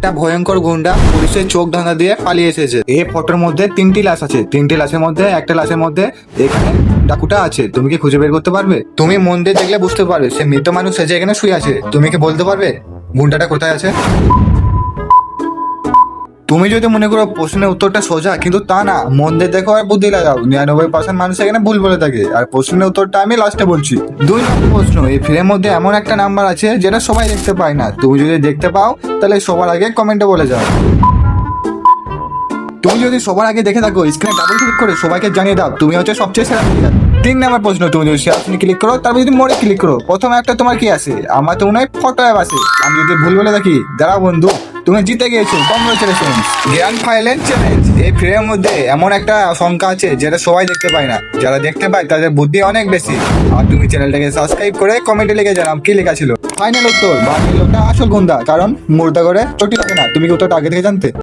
একটা ভয়ঙ্কর গুন্ডা পুলিশের চোখ ধাঁধা দিয়ে পালিয়ে এসেছে। এই ফটোর মধ্যে তিনটি লাশ আছে, তিনটি লাশের মধ্যে একটা লাশের মধ্যে এখানে ডাকুটা আছে। তুমি কি খুঁজে বের করতে পারবে? তুমি মন দিয়ে দেখলে বুঝতে পারবে সে মৃত মানুষ সেজে এখানে শুয়ে আছে। তুমি কি বলতে পারবে গুন্ডাটা কোথায় আছে? তুমি যদি মনে করো প্রশ্নের উত্তরটা সোজা, কিন্তু তা না, মন দিয়ে দেখো আর বুদ্ধি লাগাও। 99% মানুষ এখানে ভুল বলে থাকে। আর প্রশ্নের উত্তরটা আমি লাস্টে বলছি। 2 নম্বর প্রশ্ন, এই ফ্রেমের মধ্যে এমন একটা নাম্বার আছে যেটা সবাই দেখতে পায় না। তুমি যদি দেখতে পাও তাহলে সবার আগে কমেন্টে বলে যাও। তুমি যদি সবার আগে দেখে থাকো স্ক্রিনে ডাবল ক্লিক করে সবাইকে জানিয়ে দাও তুমি হচ্ছে সবচেয়ে সেরা প্লেয়ার। 3 নম্বর প্রশ্ন, তুমি যদি শেয়ার ক্লিক করো, তারপর যদি মোড়ে ক্লিক করো, প্রথমে একটা তোমার কি আসে? আমার তো মনে হয় ফটো অ্যাপ আছে। আমি যদি ভুল বলে থাকি, দাঁড়াও বন্ধু, তুমি জিতে গিয়েছো, কংগ্রেচুলেশন। Grand final challenge. এই ফ্রেমের মধ্যে এমন একটা সংখ্যা আছে যেটা সবাই দেখতে পায় না। যারা দেখতে পায় তাদের বুদ্ধি অনেক বেশি। আর তুমি চ্যানেলটাকে সাবস্ক্রাইব করে কমেন্টে লিখে জানাও কি লেখা ছিল। ফাইনাল উত্তর বা এই লোকটা আসল গুন্ডা, কারণ মুর্দা করে চটি থাকে না। তুমি কি উত্তরটা আগে থেকে জানতে?